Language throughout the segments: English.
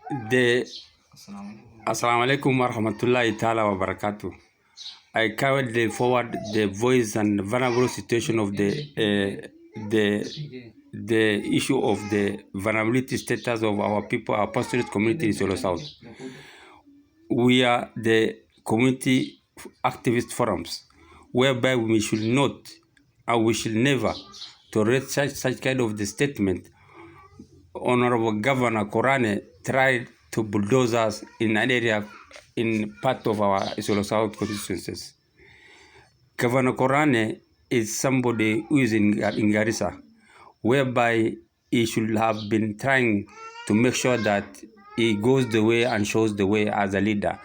The Assalamu alaikum wa rahmatullahi ta'ala wa barakatuh. I carried forward the voice and vulnerable situation of the issue of the vulnerability status of our people, our pastorate community in Solo South. We are the community activist forums, whereby we should not and we should never tolerate such kind of the statement. Honorable Governor Korane tried to bulldoze us in an area in part of our Isolo South constituencies. Governor Korane is somebody who is in Garissa, whereby he should have been trying to make sure that he goes the way and shows the way as a leader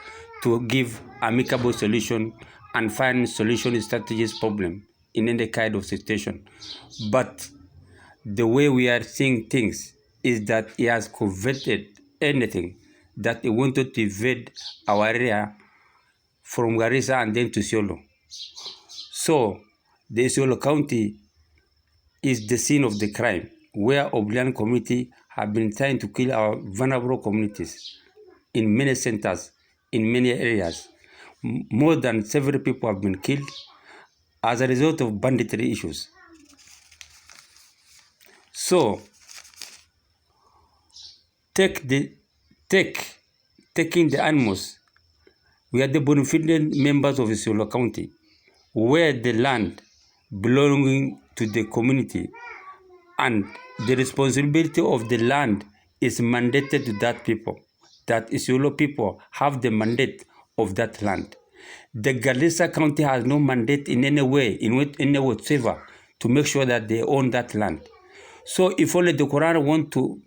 to give amicable solution and find solution strategies problem in any kind of situation. But the way we are seeing things is that he has converted anything that he wanted to invade our area from Garissa and then to Isiolo. So the Isiolo County is the scene of the crime, where Oblian community have been trying to kill our vulnerable communities in many centers, in many areas. More than several people have been killed as a result of banditry issues. So taking the animals, we are the benefited members of Isiolo County, where the land belonging to the community and the responsibility of the land is mandated to that people, that Isiolo people have the mandate of that land. The Garissa County has no mandate in any way, in any whatsoever, to make sure that they own that land. So if only the Quran want to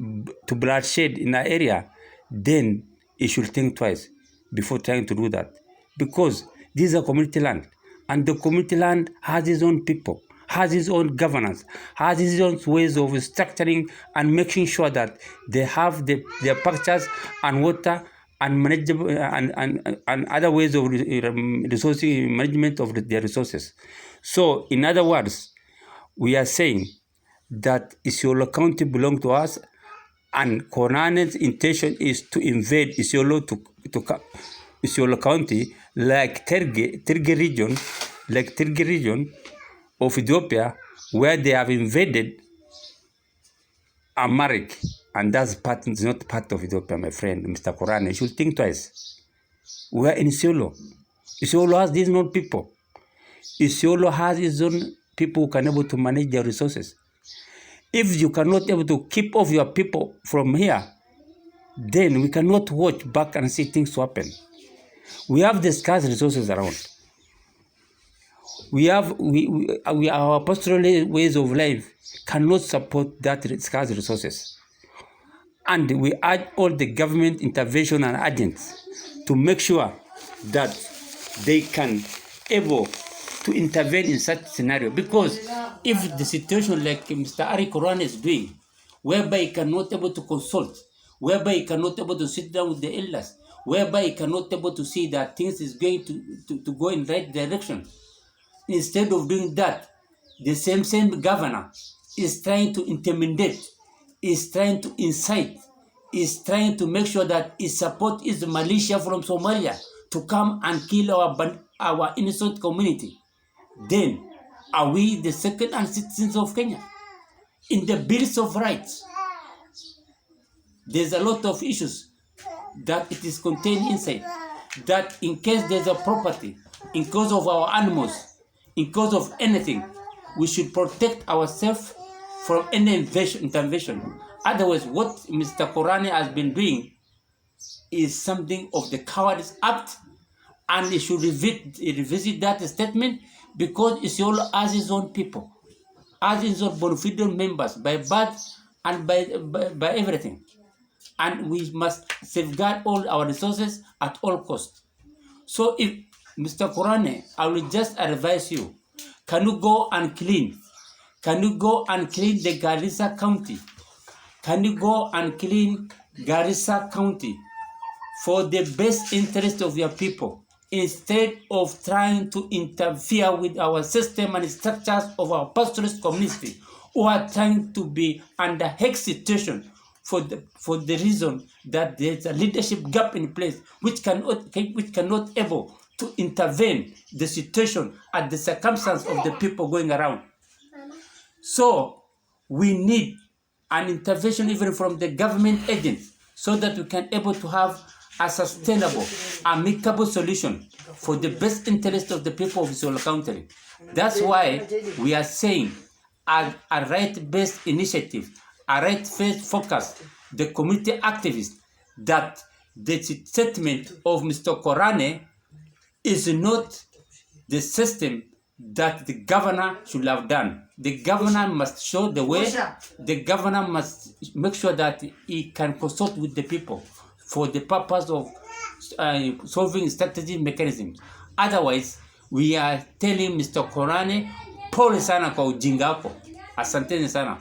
bloodshed in an area, then it should think twice before trying to do that. Because this is a community land, and the community land has its own people, has its own governance, has its own ways of structuring and making sure that they have their pastures and water and manageable and other ways of resource management of their resources. So in other words, we are saying that Isiolo County belongs to us, and Korane's intention is to invade Isiolo to Isiolo County, like Tirge region of Ethiopia, where they have invaded Amharic, and that's not part of Ethiopia, my friend, Mr. Korane. You should think twice. We are in Isiolo. Isiolo has these own people. Isiolo has its own people who can able to manage their resources. If you cannot able to keep off your people from here, then we cannot watch back and see things happen. We have the scarce resources around. Our pastoral ways of life cannot support that scarce resources. And we urge all the government intervention and agents to make sure that they can able to intervene in such scenario. Because if the situation like Mr. Ari Koran is doing, whereby he cannot able to consult, whereby he cannot able to sit down with the elders, whereby he cannot able to see that things is going to go in right direction, instead of doing that, the same governor is trying to intimidate, is trying to incite, is trying to make sure that his support is the militia from Somalia to come and kill our innocent community. Then are we the second-hand citizens of Kenya? In the Bills of Rights, there's a lot of issues that it is contained inside, that in case there's a property, in case of our animals, in case of anything, we should protect ourselves from any intervention. Otherwise, what Mr. Korane has been doing is something of the Cowardice Act, and he should revisit that statement, because Isiolo has his own people, has his own beneficial members by birth and by everything. And we must safeguard all our resources at all costs. So if Mr. Korane, I will just advise you, can you go and clean? Can you go and clean the Garissa County? Can you go and clean Garissa County for the best interest of your people, instead of trying to interfere with our system and structures of our pastoralist community, who are trying to be under hex situation for the reason that there's a leadership gap in place which cannot able to intervene the situation and the circumstance of the people going around. So we need an intervention even from the government agents so that we can able to have a sustainable, amicable solution for the best interest of the people of Isolo County. That's why we are saying a right-based initiative, a right-based focus, the community activists, that the statement of Mr. Korane is not the system that the governor should have done. The governor must show the way. The governor must make sure that he can consult with the people for the purpose of solving strategic mechanisms. Otherwise, we are telling Mr. Korane, pole sana kwa ujinga wako. Asanteni sana.